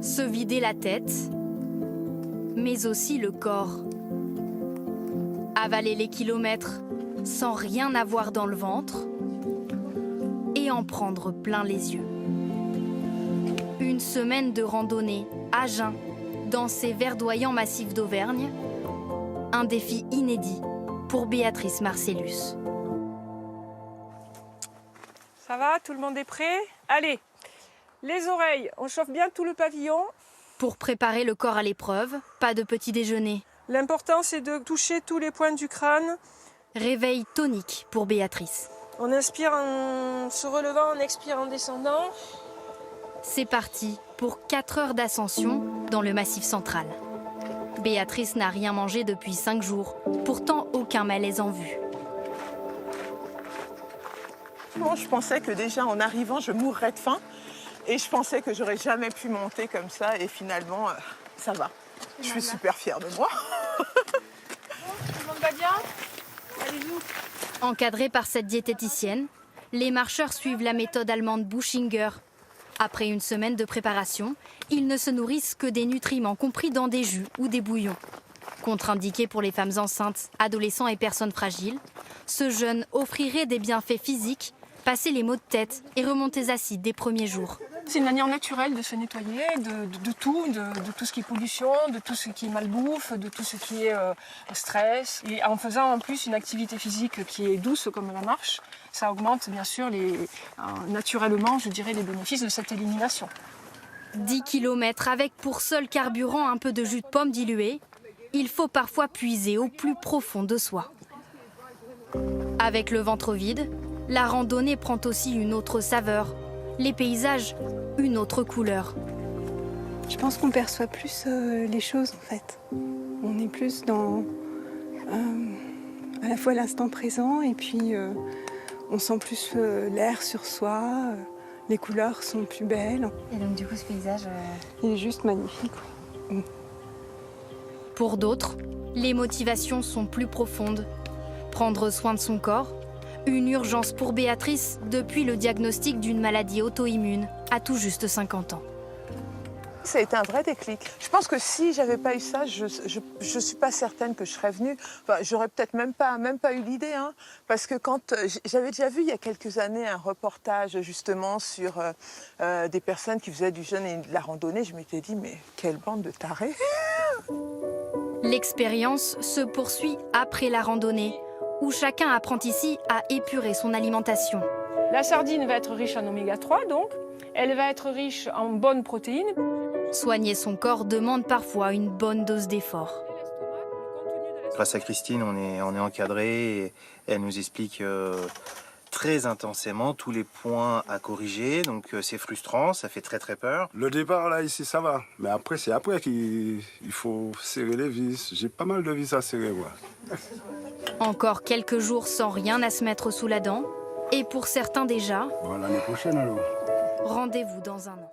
Se vider la tête, mais aussi le corps. Avaler les kilomètres sans rien avoir dans le ventre et en prendre plein les yeux. Une semaine de randonnée à jeun dans ces verdoyants massifs d'Auvergne, un défi inédit pour Béatrice Marcellus. Ça va, tout le monde est prêt? Allez, les oreilles, on chauffe bien tout le pavillon. Pour préparer le corps à l'épreuve, pas de petit déjeuner. L'important, c'est de toucher tous les points du crâne. Réveil tonique pour Béatrice. On inspire en se relevant, on expire en descendant. C'est parti pour 4 heures d'ascension dans le Massif central. Béatrice n'a rien mangé depuis 5 jours, pourtant aucun malaise en vue. Bon, je pensais que déjà en arrivant, je mourrais de faim. Et je pensais que j'aurais jamais pu monter comme ça. Et finalement, ça va. Je suis super fière de moi. Tout le monde va bien? Allez-vous. Encadrés par cette diététicienne, les marcheurs suivent la méthode allemande Buschinger. Après une semaine de préparation, ils ne se nourrissent que des nutriments compris dans des jus ou des bouillons. Contre-indiqué pour les femmes enceintes, adolescents et personnes fragiles, ce jeûne offrirait des bienfaits physiques, passer les maux de tête et remontées acides des premiers jours. C'est une manière naturelle de se nettoyer de tout ce qui est pollution, de tout ce qui est malbouffe, de tout ce qui est stress. Et en faisant en plus une activité physique qui est douce comme la marche, ça augmente bien sûr naturellement, je dirais, les bénéfices de cette élimination. 10 km avec pour seul carburant un peu de jus de pomme dilué, il faut parfois puiser au plus profond de soi. Avec le ventre vide, la randonnée prend aussi une autre saveur, les paysages, une autre couleur. Je pense qu'on perçoit plus les choses en fait. On est plus dans à la fois l'instant présent et puis on sent plus l'air sur soi, les couleurs sont plus belles. Et donc du coup ce paysage... Il est juste magnifique. Pour d'autres, les motivations sont plus profondes. Prendre soin de son corps, une urgence pour Béatrice depuis le diagnostic d'une maladie auto-immune à tout juste 50 ans. Ça a été un vrai déclic. Je pense que si j'avais pas eu ça, je suis pas certaine que je serais venue. Enfin, j'aurais peut-être même pas eu l'idée, hein, parce que quand j'avais déjà vu il y a quelques années un reportage justement sur des personnes qui faisaient du jeûne et de la randonnée, je m'étais dit mais quelle bande de tarés. L'expérience se poursuit après la randonnée, où chacun apprend ici à épurer son alimentation. La sardine va être riche en oméga 3, donc. Elle va être riche en bonnes protéines. Soigner son corps demande parfois une bonne dose d'effort. Grâce à Christine, on est encadré et elle nous explique très intensément tous les points à corriger. Donc c'est frustrant, ça fait très peur. Le départ là ici ça va, mais après c'est après qu'il faut serrer les vis. J'ai pas mal de vis à serrer moi. Encore quelques jours sans rien à se mettre sous la dent. Et pour certains déjà, Bon, l'année prochaine alors. rendez-vous dans un an.